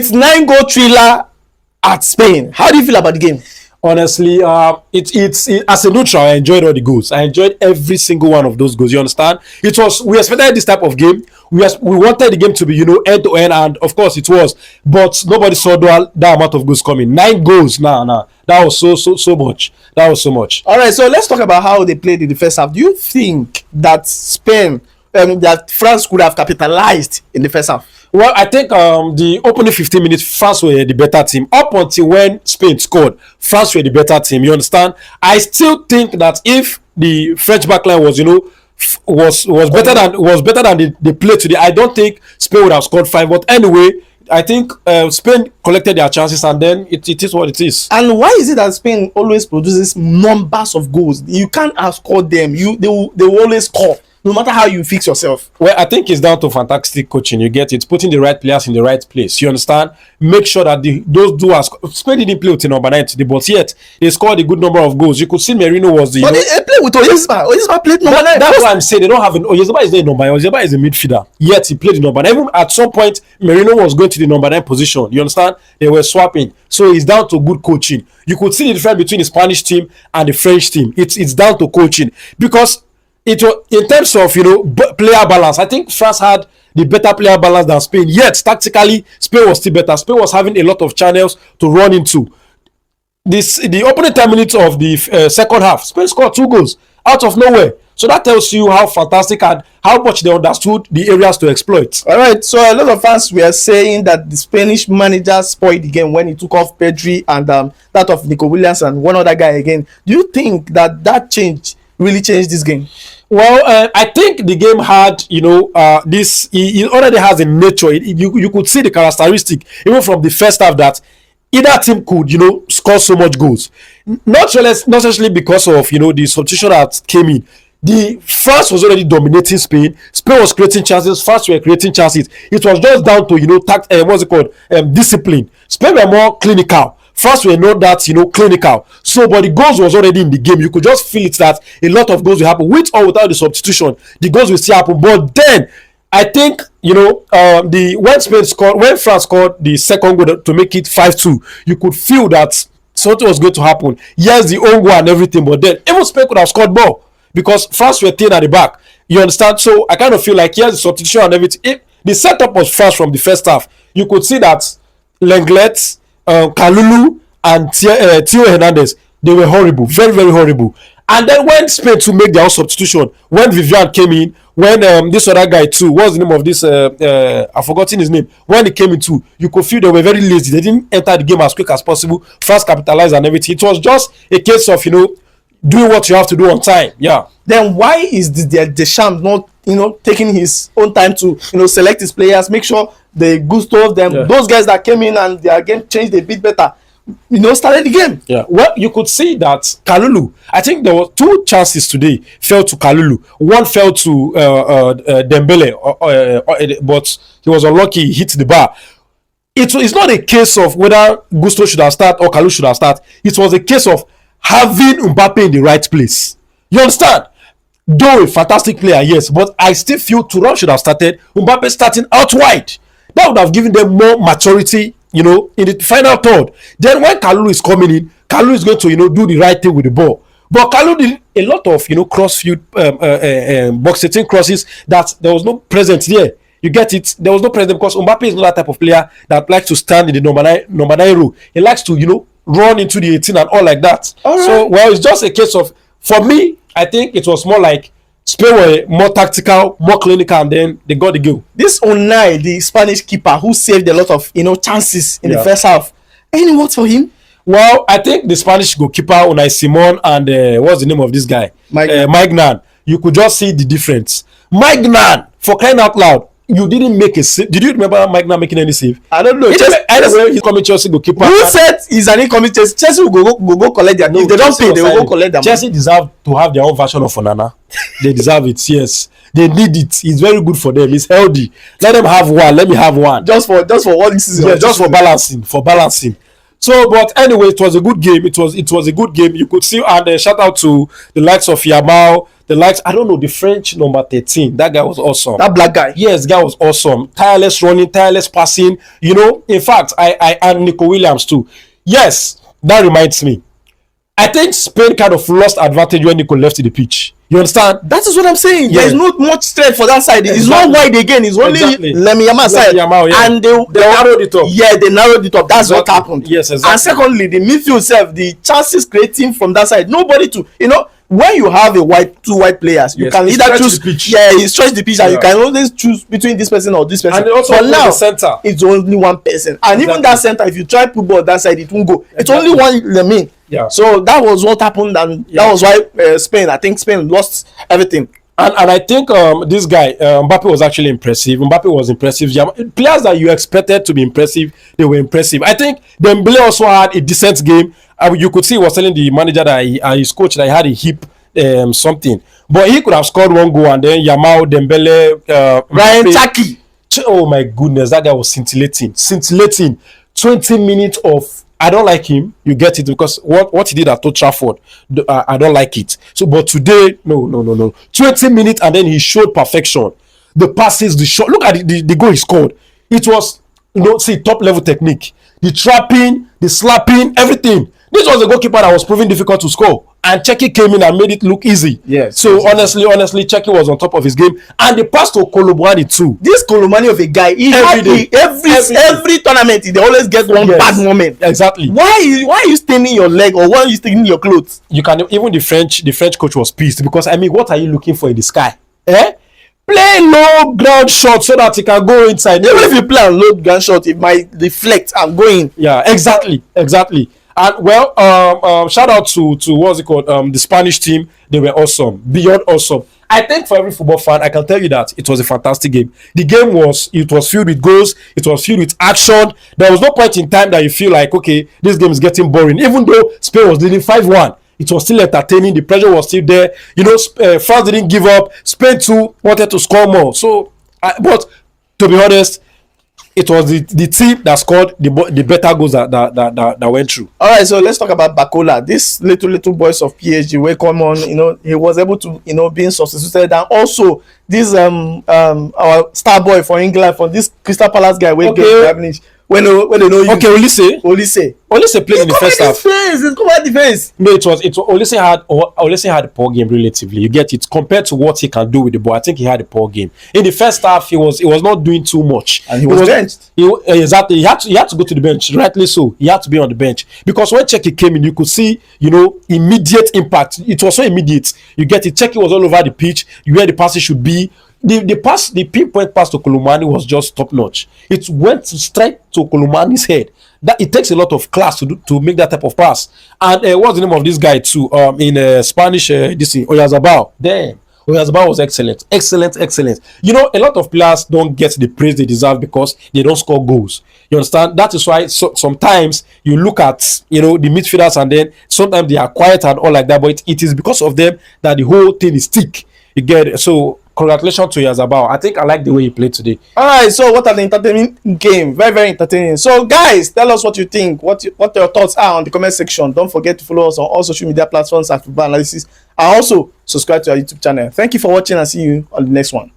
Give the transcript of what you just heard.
It's 9-goal thriller at Spain. How do you feel about the game? Honestly, it's as a neutral, I enjoyed all the goals. I enjoyed every single one of those goals. You understand? We expected this type of game. We wanted the game to be, end to end, and of course it was. But nobody saw that amount of goals coming. 9 goals, nah. That was so much. That was so much. All right, so let's talk about how they played in the first half. Do you think that that France could have capitalized in the first half? Well, I think the opening 15 minutes, France were the better team. Up until when Spain scored, France were the better team. You understand? I still think that if the French backline was better than they played today, I don't think Spain would have scored 5. But anyway, I think Spain collected their chances, and then it is what it is. And why is it that Spain always produces numbers of goals? You can't outscore them. They will always score, no matter how you fix yourself. Well, I think it's down to fantastic coaching. You get it, putting the right players in the right place. You understand? Make sure that those doers. Spain didn't play with number 9 today, but yet they scored a good number of goals. You could see Merino was the. But they played with Oyezba. Oyezba played number 9. That's why I'm saying they don't have Oyezba is not a number 9. Oyezba is a midfielder. Yet he played the number 9. Even at some point, Merino was going to the number 9 position. You understand? They were swapping. So it's down to good coaching. You could see the difference between the Spanish team and the French team. It's down to coaching, because it was in terms of player balance. I think France had the better player balance than Spain. Yet tactically, Spain was still better. Spain was having a lot of channels to run into. The opening 10 minutes of the second half, Spain scored 2 goals out of nowhere. So that tells you how fantastic and how much they understood the areas to exploit. All right. So a lot of fans were saying that the Spanish manager spoiled the game when he took off Pedri and that of Nico Williams and one other guy again. Do you think that change really changed this game? Well, I think the game had, this. It already has a nature. You could see the characteristic even from the first half that either team could, score so much goals. Not necessarily because of the substitution that came in. The France was already dominating Spain. Spain was creating chances. France were creating chances. It was just down to discipline. Spain were more clinical. France were not that clinical. So, but the goals was already in the game. You could just feel it that a lot of goals will happen with or without the substitution. The goals will still happen. But then I think when France scored the second goal to make it 5-2, you could feel that something was going to happen. Yes, the own goal and everything, but then even Spain could have scored more because France were thin at the back. You understand? So I kind of feel like, yes, the substitution and everything. The setup was France from the first half. You could see that Lenglet, Kalulu, and Theo Hernandez, they were horrible, very, very horrible. And then when Spain to make their own substitution, when Vivian came in, when this other guy too, what's the name of this? I've forgotten his name. When he came in too, you could feel they were very lazy. They didn't enter the game as quick as possible. Fast capitalized and everything. It was just a case of doing what you have to do on time. Yeah. Then why is Deschamps not taking his own time to select his players, make sure they gusto them, those guys that came in and their game changed a bit better, started the game. Yeah. Well, you could see that Kalulu, I think there were 2 chances today fell to Kalulu. One fell to Dembele, but he was unlucky, he hit the bar. It's not a case of whether Gusto should have started or Kalulu should have started. It was a case of having Mbappé in the right place. You understand? Though a fantastic player, yes, but I still feel Thuram should have started. Mbappé starting out wide. That would have given them more maturity, in the final third. Then when Kalulu is coming in, Kalulu is going to, do the right thing with the ball. But Kalulu did a lot of, cross-field, box-setting crosses that there was no presence there. You get it? There was no presence because Mbappé is not that type of player that likes to stand in the number 9 row. He likes to, run into the 18 and all like that. All right. So, well, it's just a case of, for me, I think it was more like Spain were more tactical, more clinical, and then they got the goal. This Unai, the Spanish keeper, who saved a lot of chances in the first half, any words for him? Well, I think the Spanish goalkeeper Unai Simon and what's the name of this guy? Magnan. You could just see the difference. Magnan, for crying out loud, you didn't make a save. Did you remember Magnan making any save? I don't know. Anyway, he's coming Chelsea goalkeeper. Who said he's an incoming Chelsea? Chelsea will go collect their. If they don't pay, they will go collect them. Chelsea deserve to have their own version of Onana. They deserve it. Yes, they need it. It's very good for them. It's healthy. Let them have one. Let me have one. Just for one season. Yeah, just for balancing. For balancing. So, but anyway, it was a good game. It was a good game. You could see, and shout out to the likes of Yamal, the likes, I don't know, the French number 13. That guy was awesome. That black guy. Yes, guy was awesome. Tireless running, tireless passing. You know, in fact, I and Nico Williams too. Yes, that reminds me. I think Spain kind of lost advantage when Nico left the pitch. You understand? That is what I'm saying. Yeah. There's not much strength for that side. It's Exactly. not wide again. It's only Lamine Yamal side. Yamal, yeah. And they narrowed it up. Yeah, they narrowed it up. That's Exactly. what happened. Yes, exactly. And secondly, the midfield itself, the chances creating from that side, nobody to, you know, when you have two white players, you Yes, can he either stretch choose. the pitch. Yeah, you stretch the pitch, and Yeah. you can always choose between this person or this person. And they also but play now, the center. it's only one person. And even that center, if you try put ball that side, it won't go. It's only one Lamine. Yeah. So that was what happened, and that was why Spain, I think Spain lost everything. And I think this guy Mbappé was actually impressive. Mbappé was impressive. Players that you expected to be impressive, they were impressive. I think Dembele also had a decent game. You could see he was telling the manager that his coach that he had a hip something, but he could have scored one goal. And then Yamal, Dembele, Rayan Cherki. Oh my goodness, that guy was scintillating. 20 minutes of, I don't like him. You get it, because what he did at Old Trafford, I don't like it. So, but today, no. 20 minutes and then he showed perfection. The passes, the shot. Look at the goal he scored. It was, top level technique. The trapping, the slapping, everything. This was a goalkeeper that was proving difficult to score, and Cherki came in and made it look easy. Yes. So yes, honestly, Cherki was on top of his game, and the pass to Kolo Muani too. This Kolo Muani of a guy, every tournament, they always get one bad moment. Exactly. Why are you staining your leg, or why are you staining your clothes? You can even the French coach was pissed, because I mean, what are you looking for in the sky? Play low ground shot so that it can go inside. Even if you play a low ground shot, it might deflect and go in. Yeah, exactly. And well, shout out to what's it called? The Spanish team. They were awesome, beyond awesome. I think for every football fan, I can tell you that it was a fantastic game. The game was filled with goals. It was filled with action. There was no point in time that you feel like, okay, this game is getting boring. Even though Spain was leading 5-1, it was still entertaining. The pressure was still there. France didn't give up. Spain too wanted to score more. So, but to be honest, it was the team that scored the better goals that went through. All right, so let's talk about Bakola. This little boys of PSG will come on. He was able to being substituted, and also this our star boy for England, for this Crystal Palace guy when they know you. Okay, Olise played in the first half. It's covered defense. No, Olise had a poor game relatively. You get it, compared to what he can do with the ball. I think he had a poor game in the first half. He was not doing too much, and he was benched. Exactly. He had to go to the bench. Rightly so. He had to be on the bench, because when Cherki came in, you could see immediate impact. It was so immediate. You get it. Cherki was all over the pitch. Where the passes should be. The pinpoint pass to Kolo Muani was just top notch. It went straight to Kolo Muani's head. That it takes a lot of class to make that type of pass. And what's the name of this guy too? In Spanish, this thing, Oyarzabal. Damn, Oyarzabal was excellent. A lot of players don't get the praise they deserve because they don't score goals. You understand? That is why sometimes you look at the midfielders, and then sometimes they are quiet and all like that. But it is because of them that the whole thing is thick. You get it? So congratulations to Yazabal. I think I like the way he played today. All right, so what an entertaining game. Very, very entertaining. So guys, tell us what you think. What your thoughts are on the comment section. Don't forget to follow us on all social media platforms at Football Analysis, and also subscribe to our YouTube channel. Thank you for watching, and see you on the next one.